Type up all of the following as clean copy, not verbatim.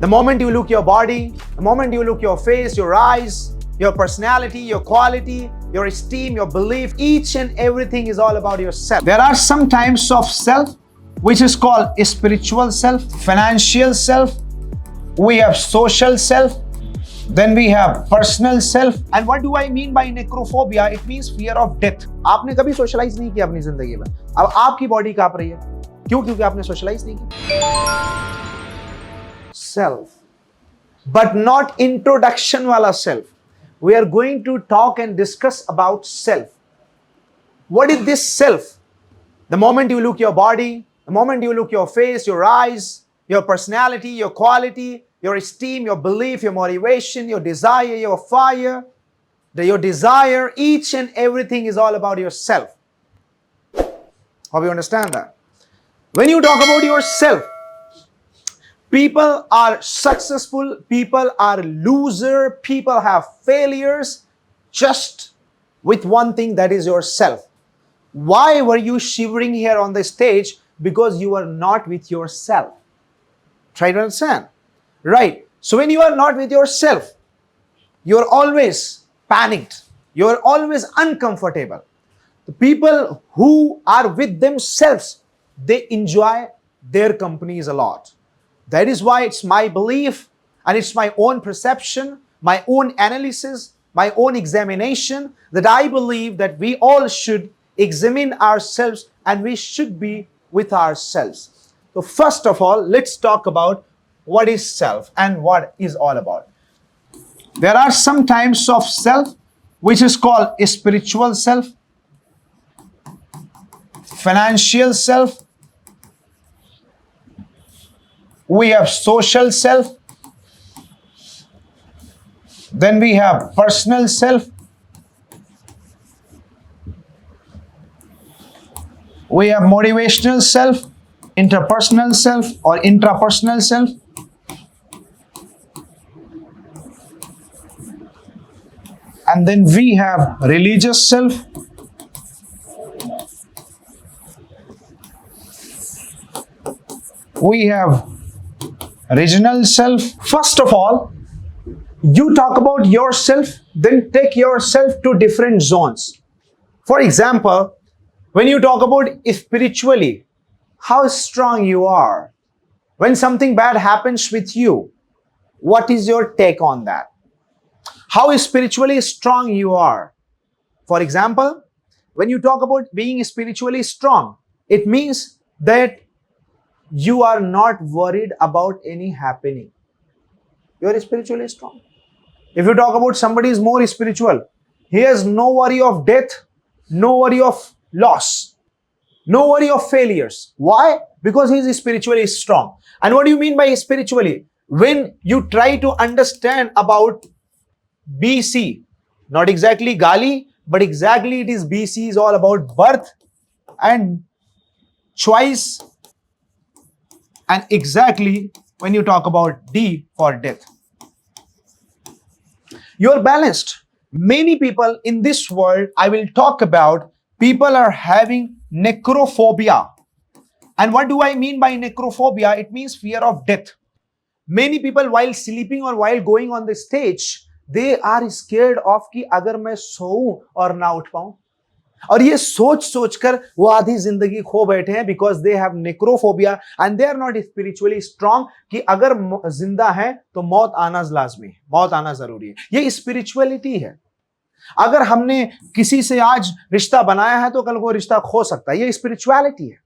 The moment you look your body, the moment you look your face, your eyes, your personality, your quality, your esteem, your belief, each and everything is all about yourself. There are some types of self which is called spiritual self, financial self, we have social self, then we have personal self. And what do I mean by necrophobia? It means fear of death. आपने कभी socialise नहीं किया अपनी जिंदगी में, अब आपकी body कांप रही है, क्यों? क्योंकि आपने सोशलाइज नहीं किया. Self, but not introduction wala self. We are going to talk and discuss about self. What is this self? The moment you look your body, the moment you look your face, your eyes, your personality, your quality, your esteem, your belief, your motivation, your desire, your fire, your desire, each and everything is all about yourself. Hope you understand that. When you talk about yourself, people are successful, people are loser, people have failures just with one thing, that is yourself. Why were you shivering here on the stage? Because you are not with yourself. Try to understand. Right. So when you are not with yourself, you are always panicked. You are always uncomfortable. The people who are with themselves, they enjoy their companies a lot. That is why it's my belief and it's my own perception, my own analysis, my own examination that I believe that we all should examine ourselves and we should be with ourselves. So first of all, let's talk about what is self and what is all about. There are some types of self which is called spiritual self, financial self, we have social self, then we have personal self, we have motivational self, interpersonal self or intrapersonal self, and then we have religious self, we have regional self. First of all, you talk about yourself, then take yourself to different zones. For example, when you talk about spiritually, how strong you are. When something bad happens with you, what is your take on that? How spiritually strong you are. For example, when you talk about being spiritually strong, it means that you are not worried about any happening. You are spiritually strong. If you talk about somebody is more spiritual, he has no worry of death, no worry of loss, no worry of failures. Why? Because he is spiritually strong. And what do you mean by spiritually? When you try to understand about BC, not exactly Gali, but exactly it is BC is all about birth and choice. And exactly when you talk about D for death, you're balanced. Many people in this world, I will talk about, people are having necrophobia. And what do I mean by necrophobia? It means fear of death. Many people while sleeping or while going on the stage, they are scared of कि अगर मैं सोऊं और ना उठ पाऊं. और ये सोच सोचकर वो आधी जिंदगी खो बैठे हैं because they have necrophobia and they are not spiritually strong कि अगर जिंदा है तो मौत आना लाजमी है, मौत आना जरूरी है. ये स्पिरिचुअलिटी है. अगर हमने किसी से आज रिश्ता बनाया है तो कल को रिश्ता खो सकता है. ये स्पिरिचुअलिटी है.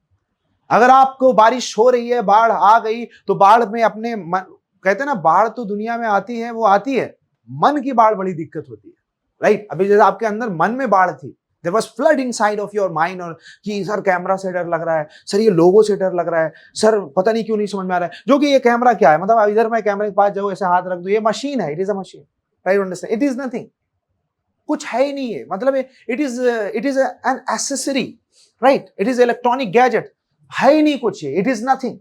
अगर आपको बारिश हो रही है, बाढ़ आ गई, तो बाढ़ में अपने कहते हैं ना, बाढ़ तो दुनिया में आती है, वो आती है, मन की बाढ़ बड़ी दिक्कत होती है. राइट. अभी जैसे आपके अंदर मन में बाढ़ थी, there was flood inside of your mind, और कि सर कैमरा से डर लग रहा है, सर ये लोगो से डर लग रहा है, सर पता नहीं क्यों नहीं समझ में आ रहा है, जो कि ये कैमरा क्या है, मतलब इधर मैं कैमरे के पास जाऊँ, ऐसे हाथ रख दूं, ये मशीन है, it is a machine. Try to understand. It is nothing. कुछ है ही नहीं है, मतलब it is an accessory. Right. It is electronic gadget. है ही नहीं कुछ. It is nothing.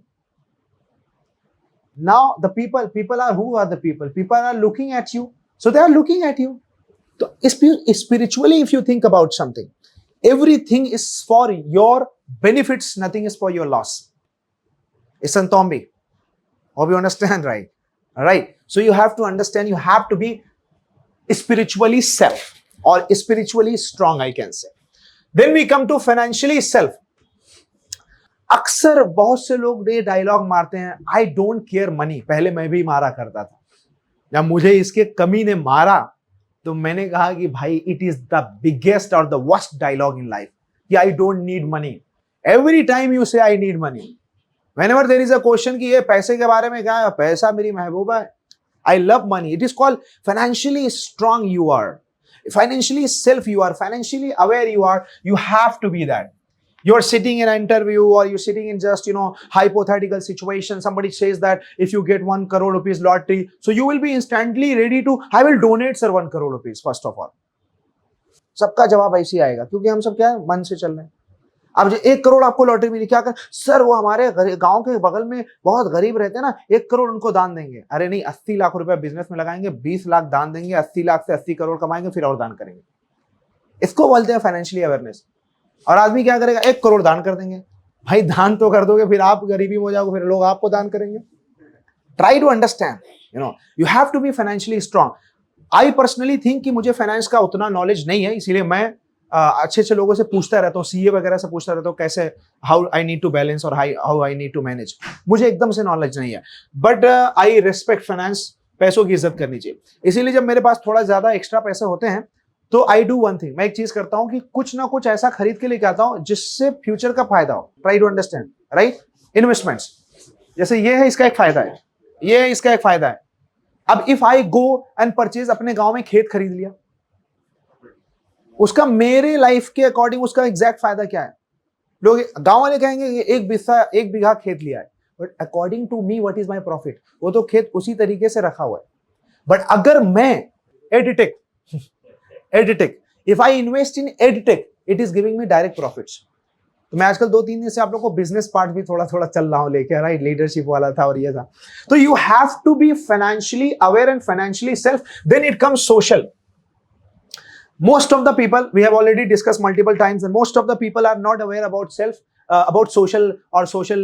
Now the people are, who are the people? People are looking at you. So they are looking at you. So spiritually, if you think about something, everything is for your benefits, nothing is for your loss. It's a tombi. Hope you understand, right? Right? So you have to understand, you have to be spiritually self or spiritually strong, I can say. Then we come to financially self. अक्सर बहुत से लोग ये dialogue मारते हैं, I don't care money. पहले मैं भी मारा करता था. जब मुझे इसके कमी ने मारा तो मैंने कहा कि भाई इट इज द बिगेस्ट और the worst dialogue in life कि I don't need money. Every time you say I need money, whenever there is a question कि ये पैसे के बारे में क्या है, पैसा मेरी महबूबा है. I love money. It is called financially strong you are. Financially self you are. Financially aware you are. You have to be that. You're sitting in an interview or you're sitting in just, hypothetical situation. Somebody says that if you get 1 crore rupees lottery, so you will be instantly ready to, I will donate sir 1 crore rupees first of all. सबका जवाब ऐसे ही आएगा क्योंकि हम सब क्या है, मन से चल रहे हैं. अब जो 1 करोड़ आपको लॉटरी मिली, क्या कर सर, वो हमारे गांव के बगल में बहुत गरीब रहते हैं ना, 1 करोड़ उनको दान देंगे. अरे नहीं, 80 लाख रुपए बिजनेस में लगाएंगे, 20 लाख दान देंगे, 80 लाख से 80 करोड़ कमाएंगे, फिर और दान करेंगे. इसको बोलते हैं फाइनेंशियली अवेयरनेस. और आदमी क्या करेगा, 1 करोड़ दान कर देंगे. भाई दान तो कर दोगे, फिर आप गरीबी में हो जाओगे, फिर लोग आपको दान करेंगे. Try to understand, you have to be financially strong. I personally think कि मुझे फाइनेंस का उतना नॉलेज नहीं है, इसीलिए मैं अच्छे अच्छे लोगों से पूछता रहता हूँ, सीए वगैरह से पूछता रहता हूँ कैसे, how I need to balance और how I need to manage. मुझे एकदम से नॉलेज नहीं है, बट आई रिस्पेक्ट फाइनेंस. पैसों की इज्जत करनी चाहिए. इसीलिए जब मेरे पास थोड़ा ज्यादा एक्स्ट्रा पैसे होते हैं तो आई डू वन थिंग, मैं एक चीज करता हूँ कि कुछ ना कुछ ऐसा खरीद के लेके आता हूँ जिससे फ्यूचर का फायदा हो. Try to understand, right? Investments जैसे ये है, इसका एक फायदा है, ये है, इसका एक फायदा है. अब if I go and purchase, अपने गांव में खेत खरीद लिया, उसका मेरे लाइफ के अकॉर्डिंग उसका एग्जैक्ट फायदा क्या है? लोग गांव वाले कहेंगे कि 1 बीघा खेत लिया है, but according to me what is my profit? वो तो खेत उसी तरीके से रखा हुआ है. बट अगर मैं edtech if I invest in edtech, it is giving me direct profits. तो मैं आजकल 2-3 दिन से आप लोगों को बिजनेस पार्ट भी थोड़ा थोड़ा चल रहा हूं लेके, राइट? लीडरशिप वाला था और ये था. तो you have to be financially aware and financially self. Then it comes social. Most of the people, we have already discussed multiple times, and most of the people are not aware about self, about social or social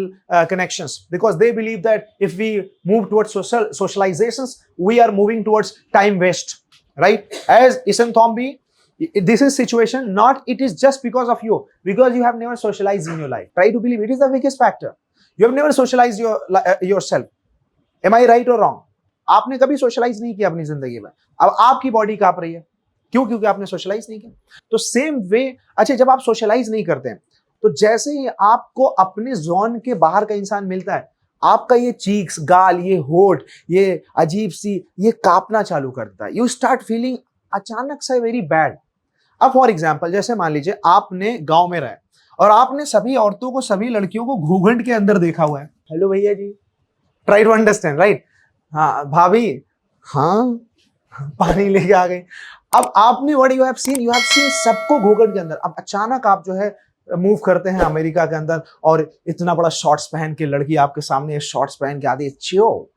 connections, because they believe that if we move towards socializations, we are moving towards time waste, right? As Isan Thombi, this is situation, not it is just because of you, because you have never socialized in your life. Try to believe it is the biggest factor. You have never socialized yourself. Am I right or wrong? आपने कभी socialize नहीं किया अपनी जिंदगी में. अब आपकी body कांप रही है, क्यों? क्योंकि आपने सोशलाइज नहीं किया. तो सेम वे, अच्छा, जब आप सोशलाइज नहीं करते हैं तो जैसे ही आपको अपने जोन के बाहर का इंसान मिलता है, आपका ये चीक्स, गाल, ये होठ, ये अजीब सी ये कांपना चालू करता है. यू स्टार्ट फीलिंग अचानक से वेरी बैड. अब फॉर एग्जाम्पल, जैसे मान लीजिए आपने गांव में रहे और आपने सभी औरतों को, सभी लड़कियों को घूंघट के अंदर देखा हुआ है. हेलो भैया जी, ट्राई टू अंडरस्टैंड, राइट? हाँ भाभी, हाँ पानी लेके आ गई. अब आपने व्हाट यू हैव सीन सबको घूंघट के अंदर. अब अचानक आप जो है मूव करते हैं अमेरिका के अंदर और इतना बड़ा शॉर्ट्स पहन के लड़की आपके सामने शॉर्ट्स पहन के आती है, चियो,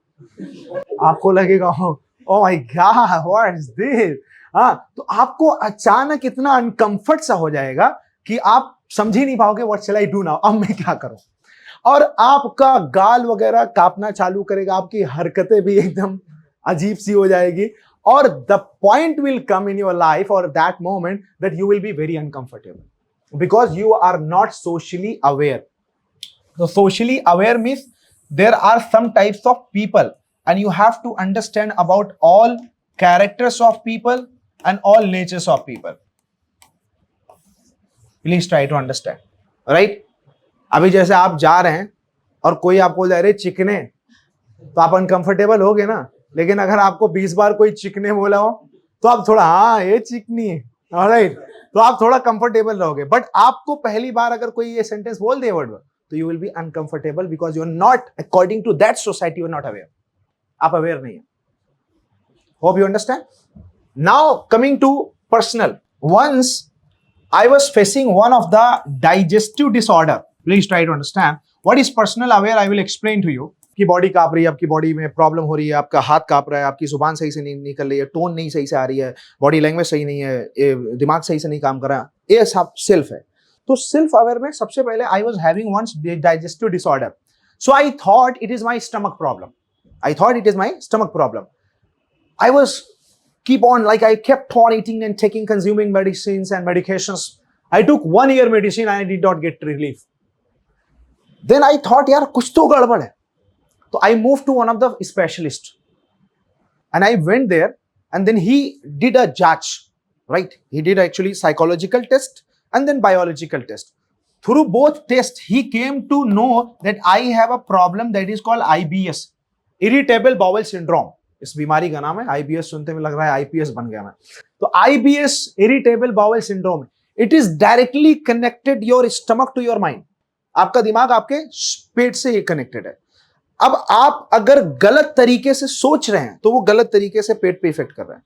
आपको लगेगा oh my God what is this. हाँ, तो आपको अचानक इतना अनकंफर्ट सा हो जाएगा कि आप समझ ही नहीं पाओगे what shell I do now, अब मैं क्या करूं. और आपका गाल वगैरह कांपना चालू करेगा, आपकी हरकतें भी एकदम अजीब सी हो जाएगी. Or the point will come in your life or that moment that you will be very uncomfortable because you are not socially aware. So socially aware means there are some types of people and you have to understand about all characters of people and all natures of people. Please try to understand, right? अभी जैसे आप जा रहे हैं और कोई आपको बोल रहे चिकने, तो आप अनकंफर्टेबल होगे ना. लेकिन अगर आपको 20 बार कोई चिकने बोला हो तो आप थोड़ा, हाँ ये चिकनी है, ऑलराइट, तो आप थोड़ा कंफर्टेबल रहोगे. बट आपको पहली बार अगर कोई ये सेंटेंस बोल दे वर्ड, तो you will be uncomfortable because you are not according to that society, you are not aware. आप अवेयर नहीं है. Hope you understand. Now coming to personal. Once I was facing one of the digestive disorder. Please try to understand what is personal aware. I will explain to you. की body कांप रही है, आपकी body में problem हो रही है, आपका हाथ कांप रहा है, आपकी जुबान सही से नहीं निकल रही है, टोन नहीं सही से आ रही है, बॉडी लैंग्वेज सही नहीं है, दिमाग सही से नहीं काम कर रहा है, ये सब सेल्फ है. तो सेल्फ अवेयर में सबसे पहले I was having once digestive disorder. So I thought it is my stomach problem. I thought it is my stomach problem. I was keep on, like I kept on eating and taking, consuming medicines and medications. I took 1 year medicine and I did not get relief. Then I thought, yaar, kuch to gadbad hai. So I moved to one of the specialists and I went there, and then he did a judge, right? He did actually psychological test and then biological test. Through both tests, he came to know that I have a problem that is called IBS, irritable bowel syndrome. इस बीमारी का नाम है IBS. सुनते में लग रहा है IPS बन गया मैं. तो IBS, irritable bowel syndrome, it is directly connected your stomach to your mind. आपका दिमाग आपके पेट से ही कनेक्टेड है. अब आप अगर गलत तरीके से सोच रहे हैं तो वो गलत तरीके से पेट पे इफेक्ट कर रहा है.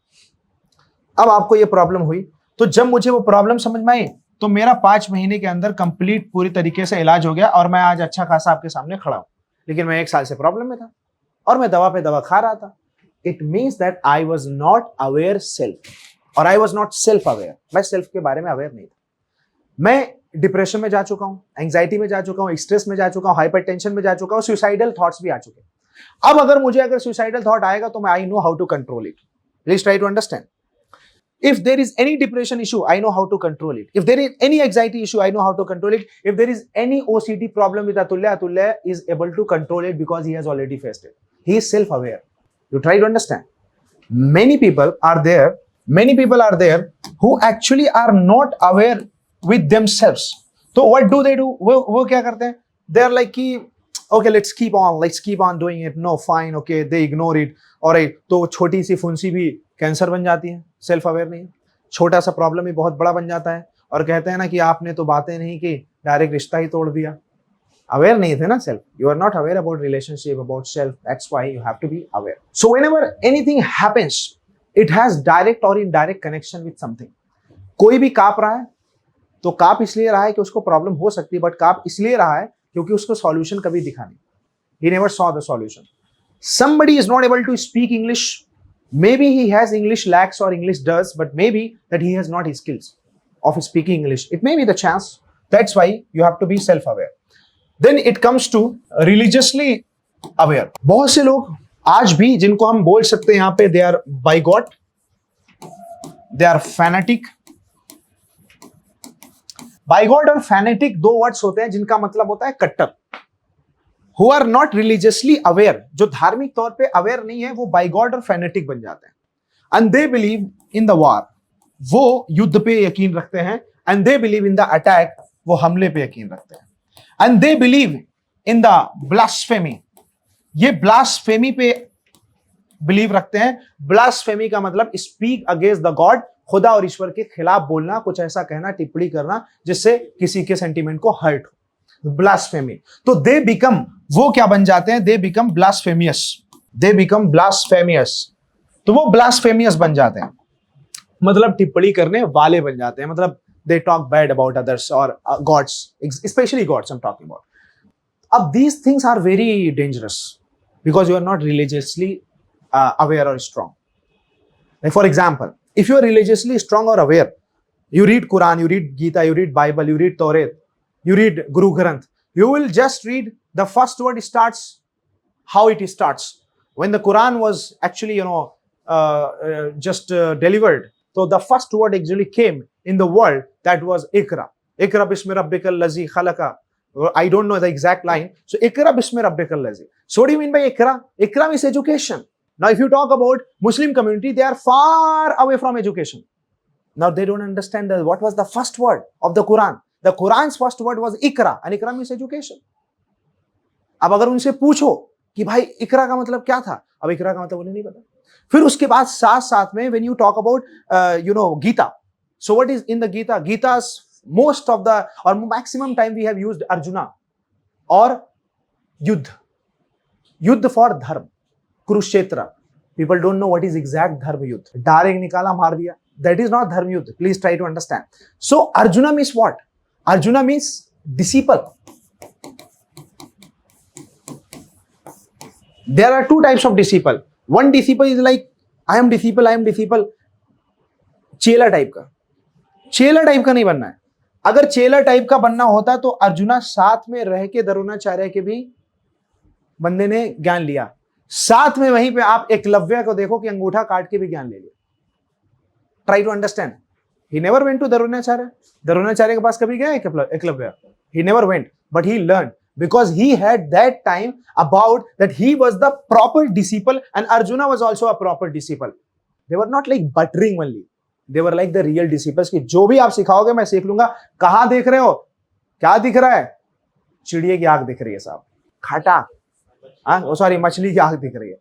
अब आपको ये प्रॉब्लम हुई, तो जब मुझे वो प्रॉब्लम समझ में आई तो मेरा 5 महीने के अंदर कंप्लीट पूरी तरीके से इलाज हो गया और मैं आज अच्छा खासा आपके सामने खड़ा हूं. लेकिन मैं 1 साल से प्रॉब्लम में था और मैं दवा पे दवा खा रहा था. It means that I was not aware self, और I was not self aware. मैं सेल्फ के बारे में अवेयर नहीं था. मैं डिप्रेशन में जा चुका हूं, एंजाइटी में जा चुका हूं, स्ट्रेस में जा चुका हूं, हाइपरटेंशन में जा चुका हूं, सुसाइडल थॉट्स भी आ चुके हैं. अब अगर सुसाइडल थॉट आएगा तो मैं I know how to control it. Please try to understand. If there is any depression issue, I know how to control it. If there is any anxiety issue, I know how to control it. If there is any OCD problem with Atulya is able to control it because he has already faced it. He is self-aware. You try to understand. Many people are there who actually are not aware with themselves. So what do? वो क्या करते हैं? They are like कि okay, let's keep on doing it. No, fine, okay, they ignore it. Alright, तो छोटी सी फुंसी भी cancer बन जाती है. सेल्फ अवेयर नहीं. छोटा सा प्रॉब्लम ही बहुत बड़ा बन जाता है और कहते हैं ना कि आपने तो बातें नहीं की, डायरेक्ट रिश्ता ही तोड़ दिया. अवेयर नहीं थे ना self. You are not aware about relationship, about self. That's why you have to be aware. So whenever anything happens, it has direct और इनडायरेक्ट कनेक्शन विद समथिंग. कोई भी कांप रहा है तो कांप इसलिए रहा है कि उसको प्रॉब्लम हो सकती है, बट कांप इसलिए रहा है क्योंकि उसको सॉल्यूशन कभी दिखा नहीं. He never saw the solution. Somebody is not able to speak English. Maybe he has English lacks or English does, but maybe that he has not his skills of speaking English. It may be the chance. That's why you have to be self-aware. Then it comes to religiously aware. बहुत से लोग आज भी जिनको हम बोल सकते हैं यहाँ पे they are bigot, they are fanatic. Bigot और fanatic 2 words होते हैं जिनका मतलब होता है कट्टर. Who are not religiously aware, जो धार्मिक तौर पे अवेयर नहीं है, वो बाइगॉड और फैनेटिक बन जाते हैं. And they believe in the war, वो युद्ध पे यकीन रखते हैं. And they believe in the attack, वो हमले पे यकीन रखते हैं. And they believe in the blasphemy, ये ब्लास्फेमी पे बिलीव रखते हैं. ब्लास्फेमी का मतलब स्पीक अगेंस्ट द गॉड, खुदा और ईश्वर के खिलाफ बोलना, कुछ ऐसा कहना, टिप्पणी करना जिससे किसी के सेंटीमेंट को हर्ट हो. ब्लास्फेमी. तो दे बिकम, वो क्या बन जाते हैं? They become blasphemous. They become blasphemous. तो वो ब्लास्फेमियस बन जाते हैं, मतलब टिप्पणी करने वाले बन जाते हैं. मतलब they talk bad about others और gods, specially gods I am talking about. अब these things are very dangerous because you are not religiously aware और strong. Like for example, if you are religiously strong or aware, you read Quran, you read Gita, you read Bible, you read Torah, you read Guru Granth, you will just read the first word starts how it starts. When the Quran was actually, delivered, so the first word actually came in the world, that was Ikra. Ikra bismi rabbikal lazi khalaqa. I don't know the exact line. So Ikra bismi rabbikal lazi. So what do you mean by Ikra? Ikra means education. Now if you talk about Muslim community, they are far away from education. Now they don't understand what was the first word of the Quran. The Quran's first word was Ikra, and Ikra means education. अब अगर उनसे पूछो कि भाई इकरा का मतलब क्या था, अब इकरा का मतलब उन्हें नहीं पता. फिर उसके बाद साथ में when you talk about Gita, so what is in the Gita? Gita's most of the or maximum time we have used Arjuna or युद्ध for dharma, Kurukshetra. People don't know what is exact dharma युद्ध. Direct निकाला मार दिया. That is not dharma युद्ध. Please try to understand. So Arjuna means what? Arjuna means disciple. There are 2 types of disciple. One disciple is like I am disciple. चेला type का. चेला type का नहीं बनना है. अगर चेला टाइप का बनना होता तो अर्जुना साथ में रह के द्रोणाचार्य के भी बंदे ने ज्ञान लिया. साथ में वहीं पे आप एकलव्य को देखो कि अंगूठा काट के भी ज्ञान ले लिया। Try to understand. He never went to Dronacharya. Dronacharya के पास कभी गया Eklavya? He never went, but he learn because he had that time about that he was the proper disciple and Arjuna was also a proper disciple. They were not like buttering only, they were like the real disciples कि जो भी आप सिखाओगे मैं सीख लूंगा। कहां देख रहे हो? क्या दिख रहा है? चिड़िए की आंख दिख रही है साहब, खटाक। हाँ सॉरी, मछली की आंख दिख रही है,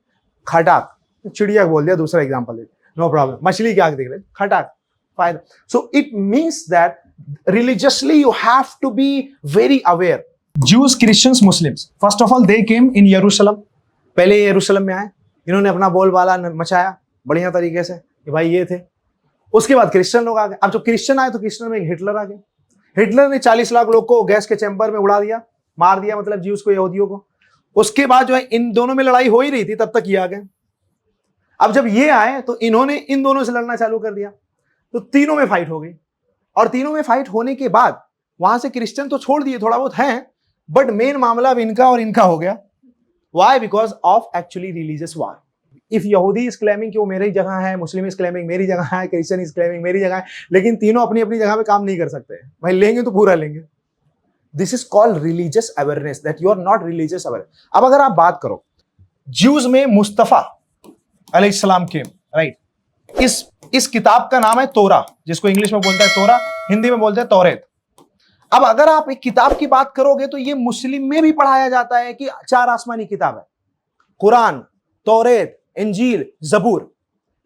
खटाक। चिड़िया बोल दिया, दूसरा एग्जांपल, नो प्रॉब्लम। मछली की आंख दिख रही है, खटाक, फायदा। So it means that religiously you have to be very aware. Jews, Christians, Muslims, first of all they came in Jerusalem. पहले यरूशलेम में आए, इन्होंने अपना बोलबाला मचाया बढ़िया तरीके से कि भाई ये थे। उसके बाद क्रिश्चियन लोग आ गए। अब जब क्रिश्चियन आए तो क्रिश्चियन में हिटलर आ गए। हिटलर ने 40 लाख लोग को गैस के चैम्बर में उड़ा दिया, मार दिया, मतलब ज्यूज को, यहूदियों को। उसके बाद जो है इन दोनों में लड़ाई हो ही रही थी, तब तक ये आ गए। अब जब ये आए तो इन्होंने इन दोनों से लड़ना चालू कर दिया, तो तीनों में फाइट हो गई। और तीनों में फाइट होने के बाद वहां से क्रिश्चियन तो छोड़ दिए, थोड़ा बहुत है, बट मेन मामला अब इनका और इनका हो गया। Why? Because of actually religious war. If यहूदी इज क्लेमिंग कि वो मेरी जगह है, मुस्लिम इज क्लेमिंग मेरी जगह है, क्रिश्चियन इज क्लेमिंग मेरी जगह है, लेकिन तीनों अपनी अपनी जगह पे काम नहीं कर सकते। भाई लेंगे तो पूरा लेंगे। This is called religious awareness, that you are not religious aware. अब अगर आप बात करो ज्यूज में मुस्तफा अलैहिस्सलाम के, राइट, इस किताब का नाम है तोरा, जिसको इंग्लिश में बोलता है तोरा, हिंदी में बोलते हैं तौरेत। अब अगर आप एक किताब की बात करोगे तो ये मुस्लिम में भी पढ़ाया जाता है कि 4 आसमानी किताब है, कुरान, तौरेत, इंजील, जबूर,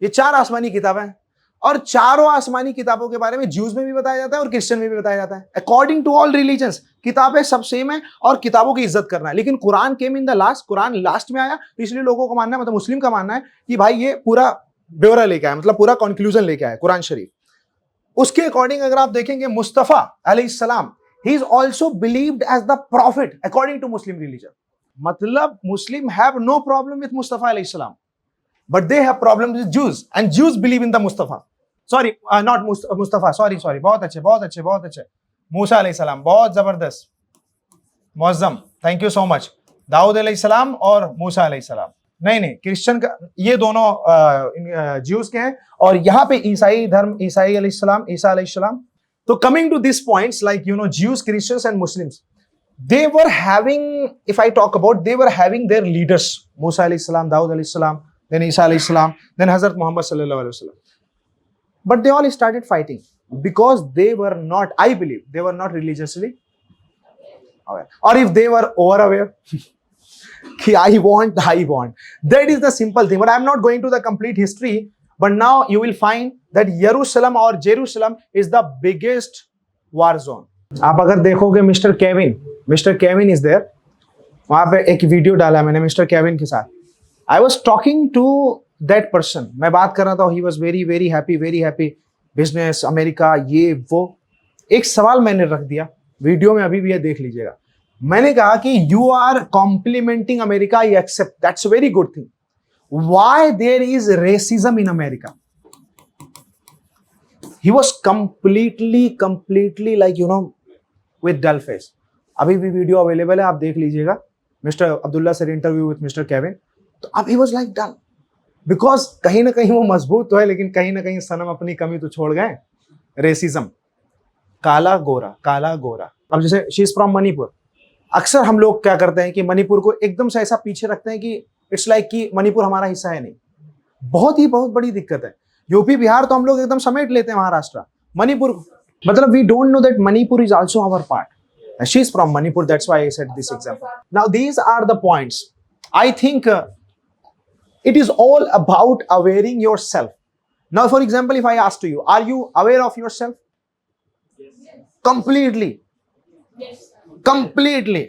ये 4 आसमानी किताबें हैं। और चारों आसमानी किताबों के बारे में ज्यूज में भी बताया जाता है और क्रिश्चियन में भी बताया जाता है। अकॉर्डिंग टू ऑल रिलीजन्स किताबें सब सेम है और किताबों की इज्जत करना है। लेकिन Quran came in the last, Quran last में आया, तो इसलिए लोगों को मानना है, मतलब मुस्लिम का मानना है कि भाई ये पूरा ब्यौरा लेके आया, मतलब पूरा कंक्लूजन लेके आया कुरान शरीफ। उसके अकॉर्डिंग अगर आप देखेंगे मुस्तफा अलैहिस्सलाम, he is also believed as the prophet according to Muslim religion. मतलब Muslim have no problem with Mustafa alayhi salam, but they have problems with Jews, and Jews believe in the Mustafa. Sorry, not Mustafa. Sorry. बहुत अच्छे. मूसा alayhi salam, बहुत जबरदस्त, मौज़म, thank you so much. Dawood alayhi salam और Musa alayhi salam, नहीं, Christian का, ये दोनों ज्यूज के हैं। और यहाँ पे ईसाई धर्म, ईसाई अलैहिस्सलाम, ईसा अलैहिस्सलाम। So coming to these points, like, you know, Jews, Christians and Muslims, they were having, if I talk about, they were having their leaders, Musa alayhi salam, Daud alayhi salam, then Isa alayhi salam, then Hazrat Muhammad sallallahu alayhi wasallam. But they all started fighting because they were not, I believe, they were not religiously aware. Or if they were over aware, I want. That is the simple thing. But I am not going to the complete history. But now you will find that Jerusalem or Jerusalem is the biggest war zone. आप अगर देखोगे mister Kevin is there, वहाँ पे एक video डाला मैंने mister Kevin के साथ। I was talking to that person, मैं बात कर रहा था, he was very happy, business, America, ये वो। एक सवाल मैंने रख दिया वीडियो में, अभी भी ये देख लीजिएगा। मैंने कहा कि you are complimenting America, I accept, that's a very good thing. Why there is racism in America? He was completely like, you know, with dull face. अभी भी वीडियो अवेलेबल है, आप देख लीजिएगा, mister Abdullah sir interview with mister Kevin. तो अब he was like dull, because कहीं ना कहीं वो मजबूत तो है, लेकिन कहीं ना कहीं सनम अपनी कमी तो छोड़ गए। रेसिज्म, काला गोरा। अब जैसे शी इज फ्रॉम मणिपुर, अक्सर हम लोग क्या करते हैं कि मणिपुर को एकदम से ऐसा पीछे रखते हैं कि इट्स लाइक कि मणिपुर हमारा हिस्सा है नहीं। बहुत बड़ी दिक्कत है। यूपी बिहार तो हम लोग एकदम समेट लेते हैं, महाराष्ट्र, मणिपुर मतलब we don't know that Manipur is also our part. She is from Manipur, that's why I said this example. Now these are the points. I think it is all about awareing yourself. Now for example, if I ask to you, are you aware of yourself? Yes. Completely. Yes. Completely.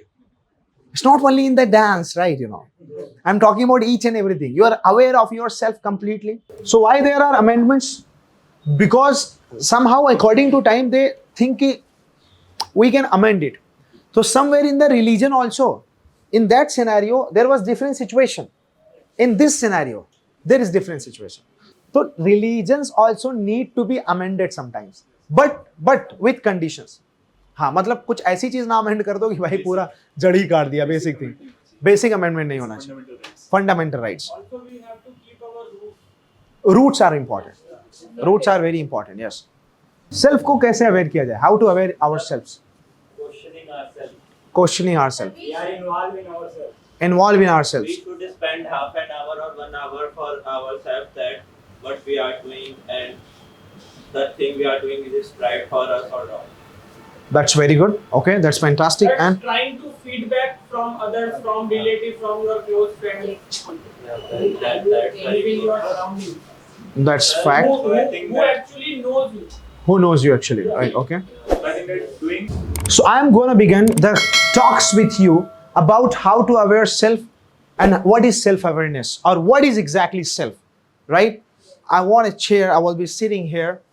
It's not only in the dance, right? You know, I'm talking about each and everything. You are aware of yourself completely. So why there are amendments? Because somehow according to time they think we can amend it. So somewhere in the religion also, in that scenario there was different situation. In this scenario there is different situation. So religions also need to be amended sometimes, but with conditions. हाँ, मतलब कुछ ऐसी चीज ना amend कर दो कि भाई पूरा जड़ ही काट दिया, बेसिक थिंग। बेसिक अमेंडमेंट नहीं होना चाहिए, fundamental rights. Fundamental rights. Also, we have to keep our roots. Roots are important, roots are very important. Yes. Self को कैसे अवेयर किया जाए? How to aware our self? Questioning ourselves. Questioning our self, We are involved in ourselves. Involve in our We self. should spend half an hour or 1 hour for ourselves, that what we are doing and the thing we are doing is right for us or not. That's very good. Okay, that's fantastic. That's And trying to feedback from others, from relatives, from your close friends, That's very maybe your good. surroundings. that's fact. Who actually knows you. Who knows you actually? Right, okay. I think that doing So I am going to begin the talks with you about how to aware self and what is self-awareness or what is exactly self, right? I want a chair. I will be sitting here